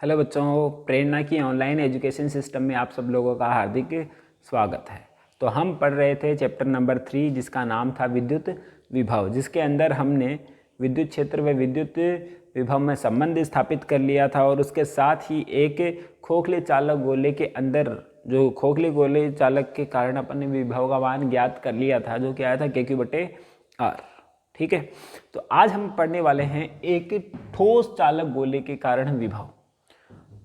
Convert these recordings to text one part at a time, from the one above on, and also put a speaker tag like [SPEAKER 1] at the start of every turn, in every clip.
[SPEAKER 1] Hello बच्चों, प्रेरणा की online education system में आप सब लोगों का हार्दिक स्वागत है। तो हम पढ़ रहे थे चैप्टर नंबर 3 जिसका नाम था विद्युत विभव, जिसके अंदर हमने विद्युत क्षेत्र व विद्युत विभव में संबंध स्थापित कर लिया था और उसके साथ ही एक खोखले चालक गोले के अंदर जो खोखले गोले चालक के कारण अपन ने विभव का मान ज्ञात कर लिया था, जो कि आया था KQ/R। ठीक है, तो आज हम पढ़ने वाले हैं एक ठोस चालक गोले के कारण विभव।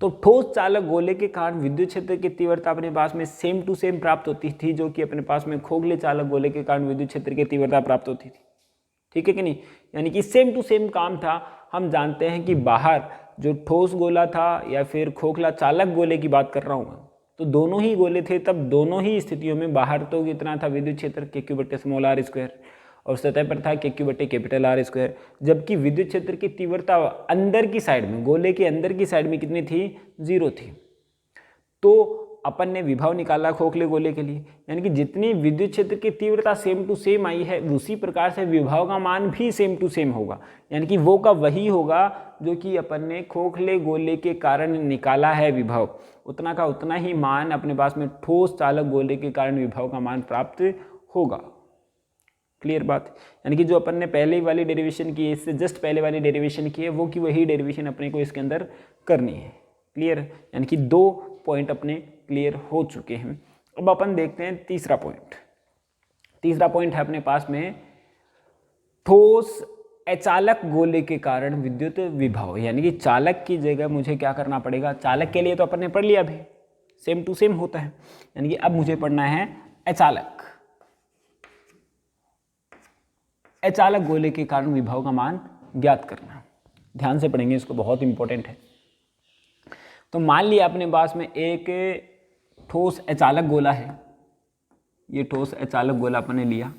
[SPEAKER 1] तो ठोस चालक गोले के कारण विद्युत क्षेत्र की तीव्रता अपने पास में सेम टू सेम प्राप्त होती थी, जो कि अपने पास में खोखले चालक गोले के कारण विद्युत क्षेत्र की तीव्रता प्राप्त होती थी। ठीक है कि नहीं, यानी कि सेम टू सेम काम था। हम जानते हैं कि बाहर जो ठोस गोला था या फिर खोखला चालक गोले की बात कर रहा हूँ, तो दोनों ही गोले थे, तब दोनों ही स्थितियों में बाहर तो कितना था विद्युत क्षेत्र KQ/r² और सतह पर था KQ/R², जबकि विद्युत क्षेत्र की तीव्रता अंदर की साइड में, गोले के अंदर की साइड में कितनी थी, 0 थी। तो अपन ने विभव निकाला खोखले गोले के लिए, यानी कि जितनी विद्युत क्षेत्र की तीव्रता सेम टू सेम आई है उसी प्रकार से विभव का मान भी सेम टू सेम होगा, यानी कि वो का वही होगा जो कि अपन ने खोखले गोले के कारण निकाला है विभव, उतना का उतना ही मान अपने पास में ठोस चालक गोले के कारण विभव का मान प्राप्त होगा। क्लियर बात, यानी कि जो अपन ने पहले वाली डेरिवेशन की है, इससे जस्ट पहले वाली डेरिवेशन की है, वो की वही डेरिवेशन अपने को इसके अंदर करनी है। क्लियर, यानी कि 2 पॉइंट अपने क्लियर हो चुके हैं। अब अपन देखते हैं तीसरा पॉइंट। तीसरा पॉइंट है अपने पास में ठोस अचालक गोले के कारण विद्युत विभव, यानी कि चालक की जगह मुझे क्या करना पड़ेगा, चालक के लिए तो अपन ने पढ़ लिया अभी, सेम टू सेम होता है, यानी कि अब मुझे पढ़ना है अचालक। अचालक गोले के कारण विभव का मान ज्ञात करना। ध्यान से पढ़ेंगे, इसको बहुत इंपॉर्टेंट है। तो मान लिया अपने पास में एक ठोस अचालक गोला है, ये ठोस अचालक गोला अपन ने लिया।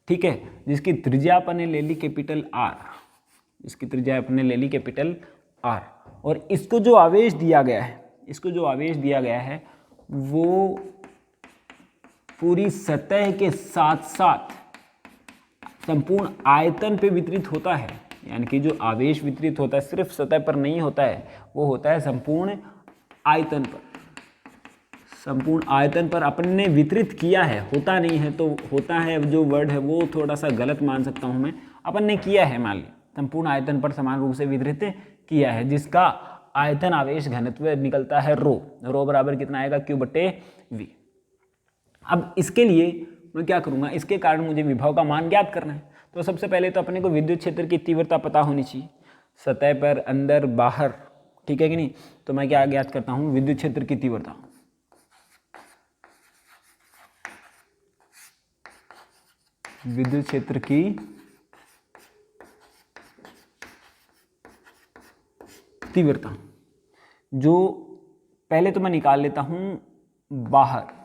[SPEAKER 1] ठीक है, जिसकी त्रिज्या अपन ने ले ली R, इसकी त्रिज्या अपन ने ले ली R, और इसको जो आवेश दिया गया है, इसको जो आवेश दिया गया है वो पूरी सतह के साथ साथ संपूर्ण आयतन पे वितरित होता है, यानी कि जो आवेश वितरित होता है सिर्फ सतह पर नहीं होता है, वो होता है संपूर्ण आयतन पर। संपूर्ण आयतन पर अपन ने वितरित किया है, होता नहीं है, तो होता है जो वर्ड है वो थोड़ा सा गलत मान सकता हूं मैं, अपन ने किया है, मान लिया संपूर्ण आयतन पर समान रूप से वितरित किया है, जिसका आयतन आवेश घनत्व निकलता है रो बराबर कितना आएगा, Q/V। अब इसके लिए मैं क्या करूंगा, इसके कारण मुझे विभव का मान ज्ञात करना है। तो सबसे पहले तो अपने को विद्युत क्षेत्र की तीव्रता पता होनी चाहिए, सतह पर, अंदर, बाहर, ठीक है कि नहीं। तो मैं क्या ज्ञात करता हूं, विद्युत क्षेत्र की तीव्रता। विद्युत क्षेत्र की तीव्रता जो पहले तो मैं निकाल लेता हूं बाहर,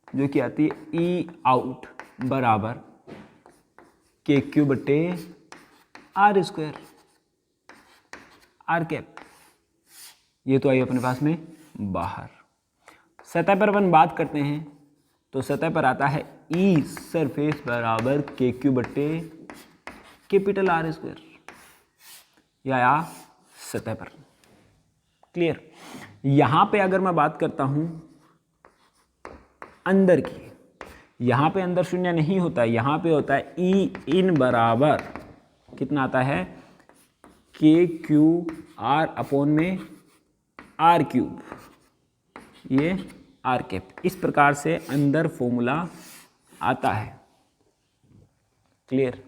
[SPEAKER 1] जो कि आती है E आउट बराबर KQ/R², R कैप, ये तो आई अपने पास में बाहर। सतह पर अपन बात करते हैं तो सतह पर आता है E सरफेस बराबर KQ/R², या सतह पर। क्लियर, यहां पे अगर मैं बात करता हूं अंदर की, यहां पे अंदर शून्य नहीं होता है, यहां पे होता है E इन बराबर कितना आता है, KQ/R/R³, ये R कैप। इस प्रकार से अंदर फॉर्मूला आता है। क्लियर,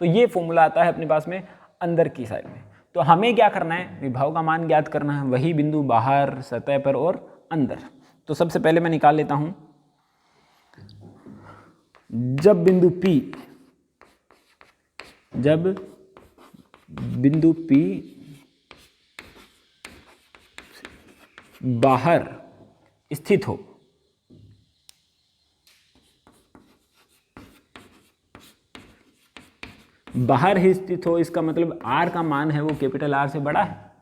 [SPEAKER 1] तो ये फॉर्मूला आता है अपने पास में अंदर की साइड में। तो हमें क्या करना है, विभव का मान ज्ञात करना है, वही बिंदु बाहर, सतह पर और अंदर। तो सबसे पहले मैं निकाल लेता हूं, जब बिंदु P बाहर स्थित हो, बाहर ही स्थित हो, इसका मतलब R का मान है वो R से बड़ा है,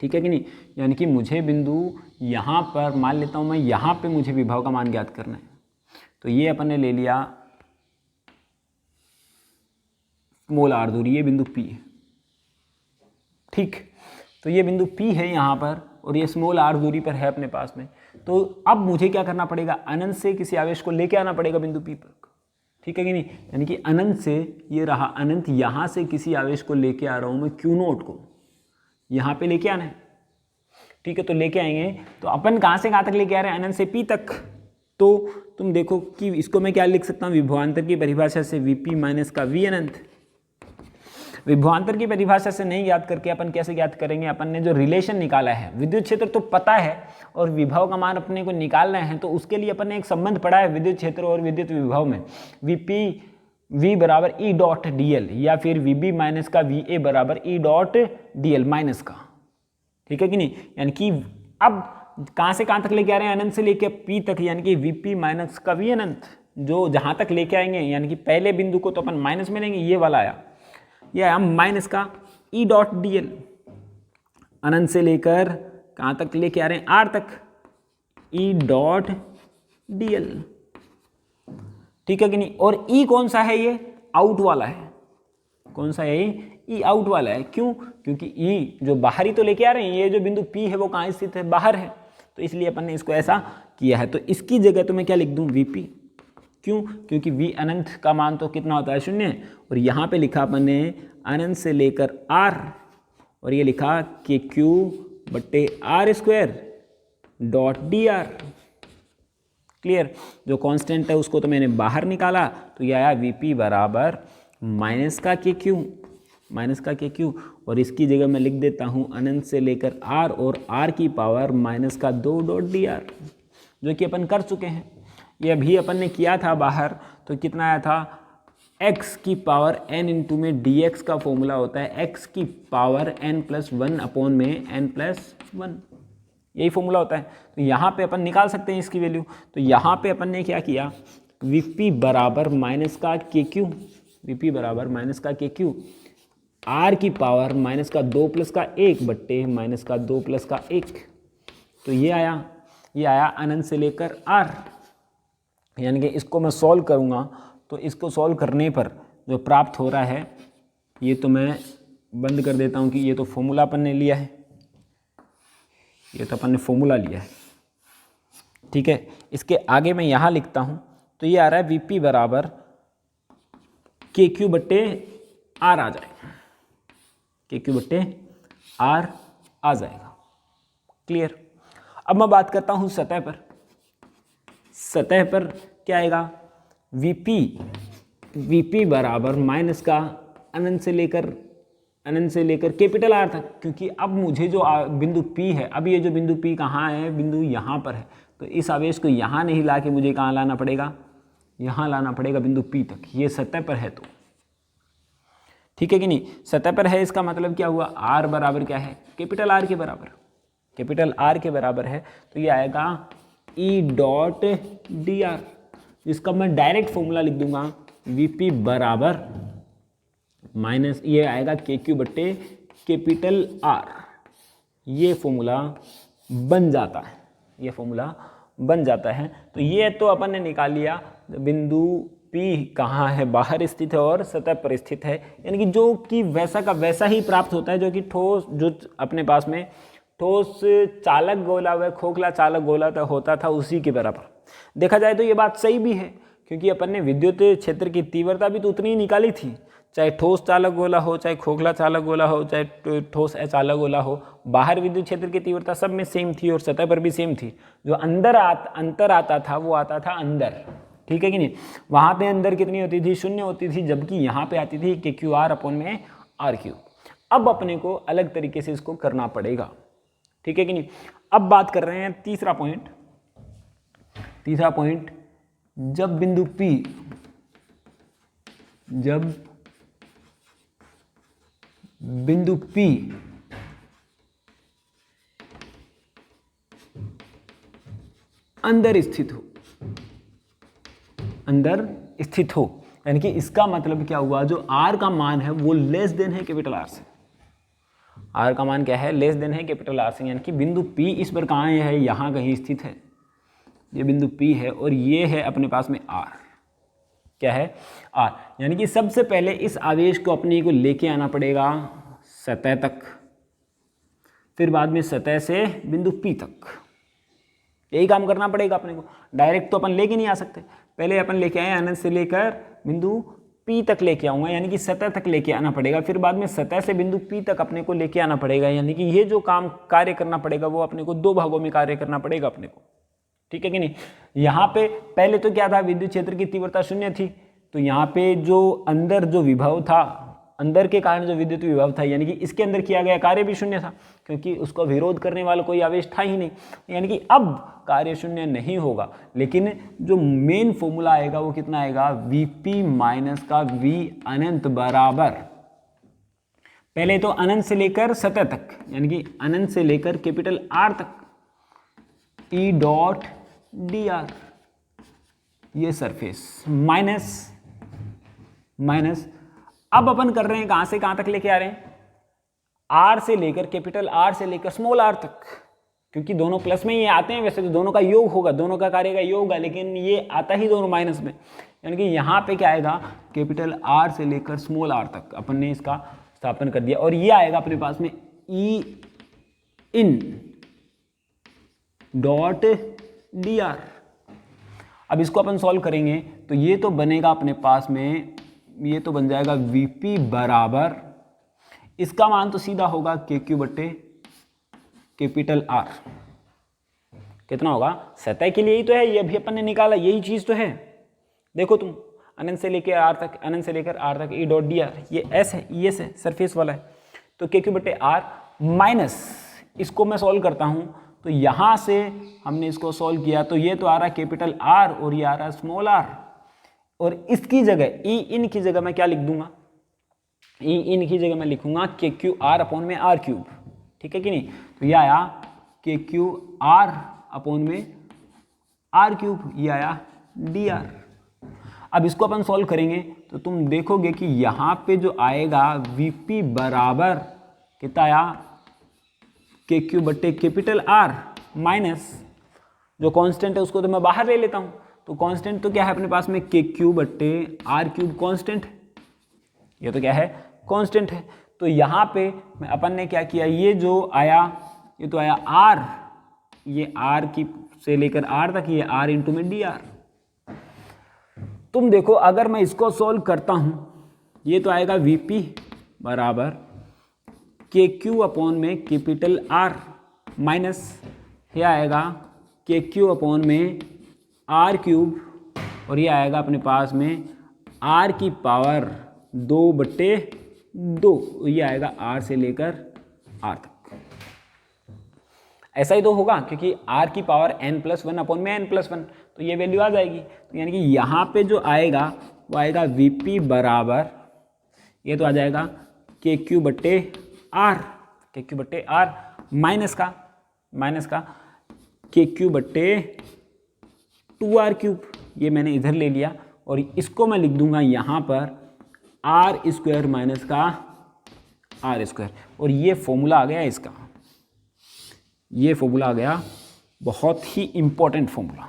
[SPEAKER 1] ठीक है कि नहीं। यानी कि मुझे बिंदु यहां पर मान लेता हूं मैं, यहां पे मुझे विभव का मान ज्ञात करना है। तो ये अपन ने ले लिया स्मॉल आर दूरी, ये बिंदु P है, ठीक। तो ये बिंदु P है यहाँ पर और ये स्मॉल आर दूरी पर है अपने पास में। तो अब मुझे क्या करना पड़ेगा, अनंत से किसी आवेश को लेके आना पड़ेगा बिंदु P पर, ठीक है कि नहीं। यानी कि अनंत से, ये रहा अनंत, यहाँ से किसी आवेश को लेके आ रहा हूँ मैं Q0 को, यहाँ पे लेके आना है, ठीक है। तो लेके आएंगे तो अपन कहाँ से कहाँ तक लेके आ रहे हैं, अनंत से P तक। तो तुम देखो कि इसको मैं क्या लिख सकता हूँ, विभवांतर की परिभाषा से Vp माइनस का V अनंत। विभवांतर की परिभाषा से नहीं याद करके अपन कैसे याद करेंगे, अपन ने जो रिलेशन निकाला है, विद्युत क्षेत्र तो पता है और विभव का मान अपने को निकालना है, तो उसके लिए अपन ने एक संबंध पढ़ा है विद्युत क्षेत्र और विद्युत विभव में, V बराबर E डॉट dl, या फिर Vb माइनस का Va बराबर E डॉट dl माइनस का, ठीक है कि नहीं। यानी कि अब कहाँ से कहाँ तक लेके आ रहे हैं, अनंत से लेके P तक, यानी कि Vp माइनस का V अनंत, जो जहाँ तक लेके आएंगे, यानी कि पहले बिंदु को तो अपन माइनस में लेंगे, ये वाला आया, ये आया माइनस का E डॉट dl, अनंत से लेकर कहाँ तक लेके आ रहे हैं, R तक, E डॉट dl, ठीक है कि नहीं। और E कौन सा है, ये आउट वाला है, कौन सा है ये, E आउट वाला है। क्यों, क्योंकि E जो बाहरी तो लेके आ रहे हैं, ये जो बिंदु P है वो कहाँ स्थित है, बाहर है, तो इसलिए अपन ने इसको ऐसा किया है। तो इसकी जगह तो मैं क्या लिख दूँ, Vp, क्यों, क्योंकि V अनंत का मान तो कितना होता है, 0, और यहाँ पे लिखा अपन ने अनंत से लेकर R, और ये लिखा KQ बट्टे R² डॉट dr, क्लियर। जो कांस्टेंट है उसको तो मैंने बाहर निकाला, तो ये आया Vp बराबर माइनस का KQ, माइनस का KQ, और इसकी जगह मैं लिख देता हूँ अनंत से लेकर R और R की पावर माइनस का 2 डॉट dr, जो कि अपन कर चुके हैं। ये अभी अपन ने किया था बाहर, तो कितना आया था, x की पावर n इंटू में dx का फॉर्मूला होता है x की पावर n+1 अपॉन में n+1, यही फॉर्मूला होता है। तो यहाँ पे अपन निकाल सकते हैं इसकी वैल्यू। तो यहाँ पे अपन ने क्या किया, Vp बराबर माइनस का KQ, Vp बराबर माइनस का KQ, R की पावर माइनस का 2 प्लस का 1 बट्टे माइनस का 2 प्लस का 1, तो ये आया अनंत से लेकर R। यानी कि इसको मैं सॉल्व करूँगा, तो इसको सॉल्व करने पर जो प्राप्त हो रहा है, ये तो मैं बंद कर देता हूँ कि ये तो फॉर्मूला अपन ने लिया है, ये तो अपन ने फॉर्मूला लिया है, ठीक है। इसके आगे मैं यहाँ लिखता हूँ, तो ये आ रहा है Vp बराबर KQ बट्टे R आ जाएगा, KQ बट्टे R आ जाएगा, क्लियर। अब मैं बात करता हूँ सतह पर। सतह पर क्या आएगा, Vp बराबर माइनस का अनंत से लेकर कैपिटल R तक, क्योंकि अब मुझे जो बिंदु P है, अब ये जो बिंदु P कहाँ है, बिंदु यहाँ पर है, तो इस आवेश को यहाँ नहीं ला के मुझे कहाँ लाना पड़ेगा, यहाँ लाना पड़ेगा बिंदु P तक। ये सतह पर है, तो ठीक है कि नहीं, सतह पर है, इसका मतलब क्या हुआ, R बराबर क्या है, कैपिटल R के बराबर, कैपिटल R के बराबर है, तो ये आएगा E डॉट dr, जिसका मैं डायरेक्ट फॉर्मूला लिख दूंगा, Vp बराबर माइनस, ये आएगा KQ बट्टे कैपिटल R, ये फॉर्मूला बन जाता है, ये फॉर्मूला बन जाता है। तो ये तो अपन ने निकाल लिया बिंदु P कहाँ है, बाहर स्थित है और सतह पर स्थित है, यानी कि जो कि वैसा का वैसा ही प्राप्त होता है, जो कि ठोस, जो अपने पास में ठोस चालक गोला व खोखला चालक गोला होता था, उसी के बराबर। देखा जाए तो ये बात सही भी है, क्योंकि अपन ने विद्युत क्षेत्र की तीव्रता भी तो उतनी ही निकाली थी, चाहे ठोस चालक गोला हो, चाहे खोखला चालक गोला हो, चाहे ठोस अचालक गोला हो, बाहर विद्युत क्षेत्र की तीव्रता सब में सेम थी और सतह पर भी सेम थी। जो अंतर आता था वो आता था अंदर, ठीक है कि नहीं। वहाँ पे अंदर कितनी होती थी, 0 होती थी, जबकि यहाँ पे आती थी KQR अपॉन में RQ। अब अपने को अलग तरीके से इसको करना पड़ेगा, ठीक है कि नहीं। अब बात कर रहे हैं तीसरा पॉइंट, जब बिंदु P अंदर स्थित हो, यानी कि इसका मतलब क्या हुआ, जो R का मान है वो लेस देन है कैपिटल R से। R का मान क्या है, लेस देन है कैपिटल R से, यानी कि बिंदु P इस पर कहाँ है, यहाँ कहीं स्थित है, ये बिंदु P है और ये है अपने पास में R, क्या है आर, यानी कि सबसे पहले इस आवेश को अपने को लेके आना पड़ेगा सतह तक, फिर बाद में सतह से बिंदु P तक। यही काम करना पड़ेगा अपने को, डायरेक्ट तो अपन लेके नहीं आ सकते। पहले अपन लेके आए अनंत से लेकर बिंदु P तक लेके आऊँगा, यानी कि सतह तक लेके आना पड़ेगा, फिर बाद में सतह से बिंदु P तक अपने को लेके आना पड़ेगा। यानी कि ये जो काम कार्य करना पड़ेगा वो अपने को 2 भागों में कार्य करना पड़ेगा अपने को, ठीक है कि नहीं। यहाँ पे पहले तो क्या था, विद्युत क्षेत्र की तीव्रता 0 थी, तो यहाँ पे जो अंदर जो विभव था, अंदर के कारण जो विद्युत विभव था, यानी कि इसके अंदर किया गया कार्य भी 0 था, क्योंकि उसको विरोध करने वाला कोई आवेश था ही नहीं। यानी कि अब कार्य 0 नहीं होगा, लेकिन जो मेन फॉर्मूला आएगा वो कितना आएगा, Vp माइनस का V अनंत बराबर, पहले तो अनंत से लेकर सतह तक, यानी कि अनंत से लेकर कैपिटल R तक, E डॉट dr, ये सरफेस माइनस अब अपन कर रहे हैं कहां से कहां तक लेके आ रहे हैं, R से लेकर कैपिटल R से लेकर स्मॉल r तक, क्योंकि दोनों प्लस में ये आते हैं, वैसे तो दोनों का योग होगा, दोनों का कार्य का योग होगा, लेकिन ये आता ही दोनों माइनस में। यानी कि यहाँ पे क्या आएगा, कैपिटल R से लेकर स्मॉल r तक अपन ने इसका स्थापन कर दिया, और ये आएगा अपने पास में E इन डॉट dr। अब इसको अपन सॉल्व करेंगे तो ये तो बनेगा अपने पास में, ये तो बन जाएगा Vp बराबर, इसका मान तो सीधा होगा KQ बट्टे कैपिटल R। कितना होगा, सतह के लिए ही तो है, ये भी अपन ने निकाला, यही चीज तो है। देखो तुम अनंत से लेकर R तक, अनंत से लेकर R तक E डॉट dr, ये S है, ES है, सरफेस वाला है, तो KQ बट्टे R माइनस, इसको मैं सॉल्व करता हूं तो यहां से हमने इसको सॉल्व किया तो ये तो आ रहा है कैपिटल R और ये आ रहा है स्मॉल r, और इसकी जगह E इन की जगह मैं क्या लिख दूंगा, E इन की जगह मैं लिखूंगा KQ R अपॉन में R क्यूब, ठीक है कि नहीं। तो ये आया KQ R अपॉन में R क्यूब, ये आया dr। अब इसको अपन सॉल्व करेंगे तो तुम देखोगे कि यहाँ पे जो आएगा Vp बराबर कितना आया, KQ बट्टे कैपिटल R माइनस जो कांस्टेंट है उसको तो मैं बाहर ले लेता हूँ, तो कांस्टेंट तो क्या है अपने पास में, KQ बट्टे R क्यूब कांस्टेंट, ये तो क्या है कांस्टेंट है। तो यहाँ पे अपन ने क्या किया, ये जो आया ये तो आया R, ये R की से लेकर R तक, ये R इंटू में dr। तुम देखो अगर मैं इसको सॉल्व करता हूँ, ये तो आएगा Vp बराबर KQ अपॉन में कैपिटल R माइनस ये आएगा KQ अपॉन में R क्यूब, और ये आएगा अपने पास में R की पावर 2 बट्टे 2, ये आएगा R से लेकर R तक। ऐसा ही तो होगा क्योंकि R की पावर n+1 अपॉन में n+1, तो ये वैल्यू आ जाएगी। तो यानी कि यहाँ पे जो आएगा वो आएगा Vp बराबर, ये तो आ जाएगा KQ बट्टे R, KQ बट्टे R माइनस का KQ बट्टे 2R क्यूब, ये मैंने इधर ले लिया, और इसको मैं लिख दूंगा यहाँ पर R स्क्वायर माइनस का R स्क्वायर, और ये फॉर्मूला आ गया इसका, ये फॉर्मूला आ गया, बहुत ही इंपॉर्टेंट फॉर्मूला,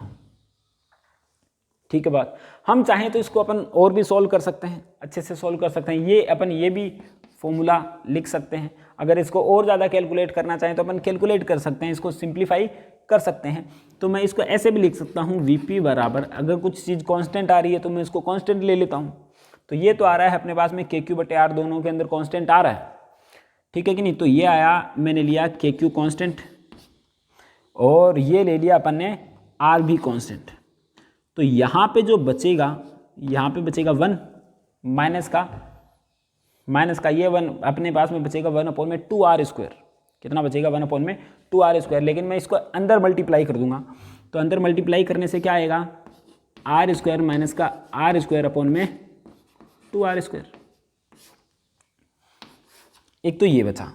[SPEAKER 1] ठीक है बात। हम चाहें तो इसको अपन और भी सॉल्व कर सकते हैं, अच्छे से सॉल्व कर सकते हैं, ये अपन ये भी फॉर्मूला लिख सकते हैं। अगर इसको और ज़्यादा कैलकुलेट करना चाहें तो अपन कैलकुलेट कर सकते हैं, इसको सिंप्लीफाई कर सकते हैं। तो मैं इसको ऐसे भी लिख सकता हूँ, Vp बराबर, अगर कुछ चीज़ कांस्टेंट आ रही है तो मैं इसको कांस्टेंट ले लेता हूँ। तो ये तो आ रहा है अपने पास में KQ बटे R, दोनों के अंदर कांस्टेंट आ रहा है, ठीक है कि नहीं। तो ये आया, मैंने लिया KQ कांस्टेंट, और ये ले लिया अपन ने R भी कांस्टेंट। तो यहाँ पे जो बचेगा, यहाँ पे बचेगा 1 माइनस का ये 1 अपने पास में बचेगा 1 अपॉन में 2R स्क्वायर। कितना बचेगा, 1 अपॉन में 2R स्क्वायर। लेकिन मैं इसको अंदर मल्टीप्लाई कर दूंगा, तो अंदर मल्टीप्लाई करने से क्या आएगा, R स्क्वायर माइनस का R स्क्वायर अपॉन में 2R स्क्वायर। एक तो ये बचा,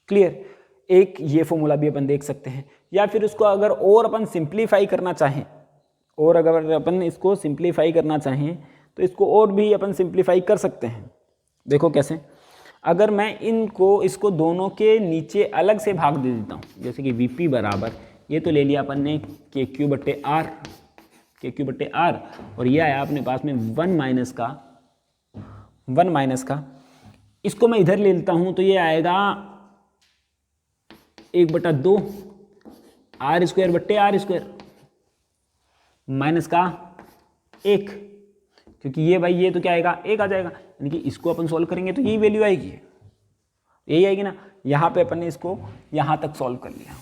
[SPEAKER 1] क्लियर। एक ये फॉर्मूला भी अपन देख सकते हैं, या फिर उसको अगर और अपन सिंप्लीफाई करना चाहें, और अगर अपन इसको सिंप्लीफाई करना चाहें तो इसको और भी अपन सिंप्लीफाई कर सकते हैं। देखो कैसे, अगर मैं इसको दोनों के नीचे अलग से भाग दे देता हूँ, जैसे कि Vp बराबर, ये तो ले लिया अपन ने KQ बट्टे R, KQ/R, और ये आया अपने पास में 1 माइनस का, इसको मैं इधर ले लेता हूँ तो ये आएगा 1/2 R² माइनस का 1, क्योंकि ये भाई ये तो क्या आएगा 1 आ जाएगा, यानी कि इसको अपन सॉल्व करेंगे तो यही वैल्यू आएगी, यही आएगी ना। यहाँ पे अपन ने इसको यहाँ तक सॉल्व कर लिया।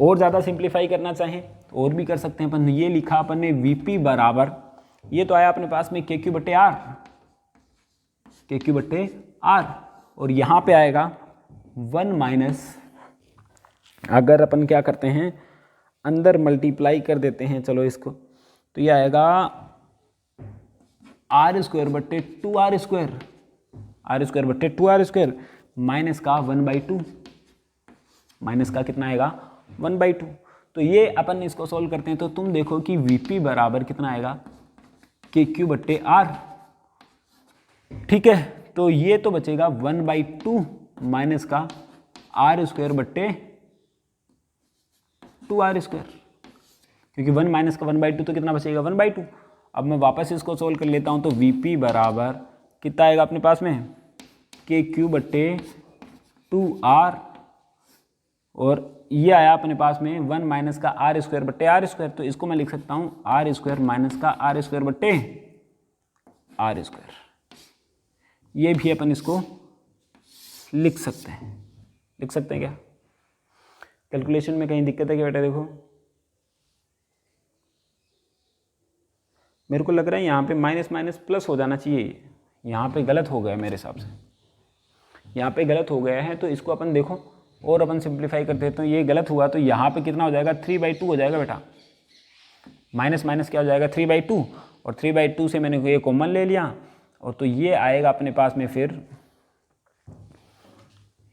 [SPEAKER 1] और ज़्यादा सिंप्लीफाई करना चाहें तो और भी कर सकते हैं अपन। ये लिखा अपन ने VP बराबर, ये तो आया अपने पास में KQ/R, और यहाँ पे आएगा 1 माइनस, अगर अपन क्या करते हैं अंदर मल्टीप्लाई कर देते हैं चलो इसको, तो ये आएगा R² माइनस का 1/2, माइनस का कितना आएगा 1/2। तो ये अपन इसको सॉल्व करते हैं तो तुम देखो कि VP बराबर कितना आएगा KQ/R, ठीक है। तो ये तो बचेगा 1/2 माइनस का R²/2R², क्योंकि 1 माइनस का 1/2 तो कितना बचेगा 1/2। अब मैं वापस इसको सोल्व कर लेता हूँ तो VP बराबर कितना आएगा अपने पास में KQ/2R, और ये आया अपने पास में 1 माइनस का R²/R², तो इसको मैं लिख सकता हूँ R² माइनस का R²/R²। ये भी अपन इसको लिख सकते हैं, क्या कैलकुलेशन में कहीं दिक्कत है क्या बेटा? देखो मेरे को लग रहा है यहाँ पे माइनस माइनस प्लस हो जाना चाहिए, यहाँ पे गलत हो गया मेरे हिसाब से, यहाँ पे गलत हो गया है। तो इसको अपन देखो और अपन सिंप्लीफाई कर देते हैं। ये गलत हुआ तो यहाँ पे कितना हो जाएगा 3/2 हो जाएगा बेटा, माइनस माइनस क्या हो जाएगा 3/2, और 3/2 से मैंने ये कॉमन ले लिया, और तो ये आएगा अपने पास में। फिर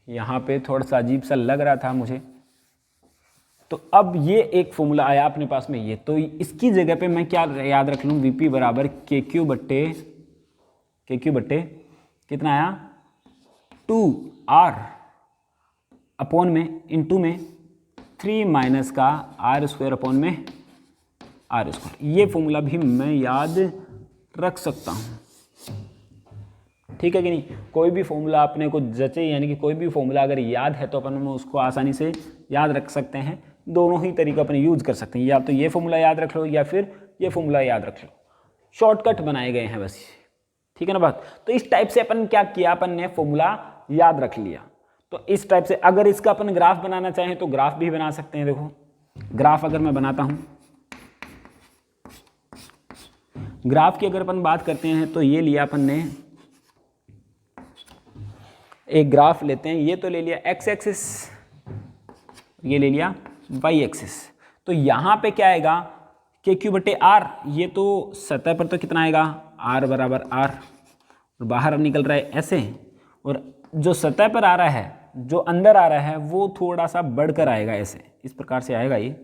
[SPEAKER 1] यहाँ पे थोड़ा सा अजीब सा लग रहा था मुझे, तो अब ये एक फॉर्मूला आया अपने पास में ये, तो इसकी जगह पे मैं क्या याद रख लूँ, VP बराबर KQ/, कितना आया 2R अपॉन में इंटू में 3 माइनस का R² अपॉन में R²। ये फॉर्मूला भी मैं याद रख सकता हूँ, ठीक है कि नहीं। कोई भी फॉर्मूला अपने को जचे, यानी कि कोई भी फॉर्मूला अगर याद है तो अपन उसको आसानी से याद रख सकते हैं। दोनों ही तरीके अपन यूज कर सकते हैं, या तो ये फॉर्मूला याद रख लो या फिर ये फॉर्मूला याद रख लो, शॉर्टकट बनाए गए हैं बस, ठीक है ना बात। तो इस टाइप से अपन क्या किया, अपन ने फॉर्मूला याद रख लिया। तो इस टाइप से अगर इसका अपन ग्राफ बनाना चाहें तो ग्राफ भी बना सकते हैं। देखो ग्राफ अगर मैं बनाता हूं, ग्राफ की अगर अपन बात करते हैं तो ये लिया अपन ने एक ग्राफ लेते हैं, ये तो ले लिया x एक्सिस, ये ले लिया y एक्सिस। तो यहाँ पे क्या आएगा KQ/R, ये तो सतह पर तो कितना आएगा R बराबर R, और बाहर निकल रहा है ऐसे, और जो सतह पर आ रहा है, जो अंदर आ रहा है वो थोड़ा सा बढ़कर आएगा ऐसे, इस प्रकार से आएगा ये,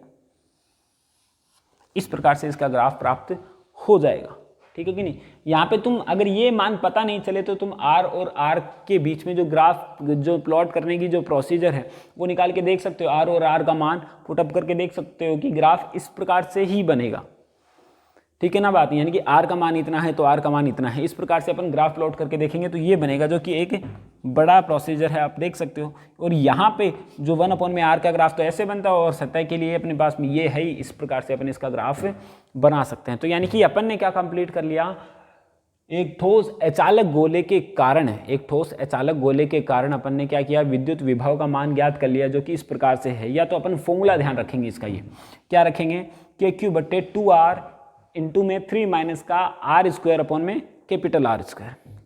[SPEAKER 1] इस प्रकार से इसका ग्राफ प्राप्त हो जाएगा, ठीक है कि नहीं। यहाँ पे तुम अगर ये मान पता नहीं चले तो तुम R और R के बीच में जो ग्राफ जो प्लॉट करने की जो प्रोसीजर है वो निकाल के देख सकते हो। R और R का मान पुटअप करके देख सकते हो कि ग्राफ इस प्रकार से ही बनेगा, ठीक है ना बात। यानी कि R का मान इतना है तो R का मान इतना है, इस प्रकार से अपन ग्राफ प्लॉट करके देखेंगे तो ये बनेगा, जो कि एक बड़ा प्रोसीजर है, आप देख सकते हो। और यहाँ पे जो 1/R का ग्राफ तो ऐसे बनता है, और सतह के लिए अपने पास में ये है ही, इस प्रकार से अपन इसका ग्राफ बना सकते हैं। तो यानी कि अपन ने क्या कंप्लीट कर लिया, एक ठोस अचालक गोले के कारण अपन ने क्या किया, विद्युत विभव का मान ज्ञात कर लिया, जो कि इस प्रकार से है। या तो अपन फॉर्मूला ध्यान रखेंगे इसका, ये क्या रखेंगे KQ/2R इंटू में 3 माइनस का R² अपॉन में कैपिटल R²,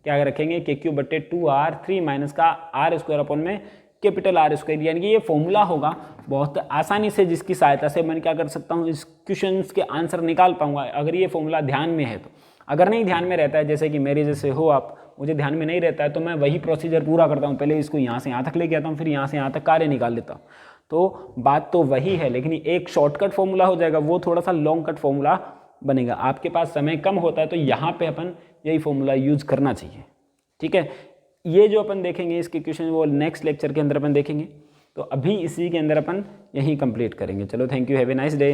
[SPEAKER 1] क्या रखेंगे KQ/2R 3 माइनस का R² अपॉन में कैपिटल R²। यानी कि ये फॉर्मूला होगा बहुत आसानी से, जिसकी सहायता से मैं क्या कर सकता हूँ, इस क्वेश्चंस के आंसर निकाल पाऊंगा अगर ये फॉर्मूला ध्यान में है तो। अगर नहीं ध्यान में रहता है, जैसे कि मेरे जैसे हो आप, मुझे ध्यान में नहीं रहता है, तो मैं वही प्रोसीजर पूरा करता हूँ, पहले इसको यहाँ से यहाँ तक लेके आता हूँ, फिर यहाँ से यहाँ तक कार्य निकाल लेता हूँ। तो बात तो वही है, लेकिन एक शॉर्टकट फॉर्मूला हो जाएगा, वो थोड़ा सा लॉन्ग कट फॉर्मूला बनेगा। आपके पास समय कम होता है तो यहाँ पे अपन यही फॉर्मूला यूज करना चाहिए, ठीक है। ये जो अपन देखेंगे इसके क्वेश्चन वो नेक्स्ट लेक्चर के अंदर अपन देखेंगे, तो अभी इसी के अंदर अपन यही कंप्लीट करेंगे। चलो thank you, have a nice day.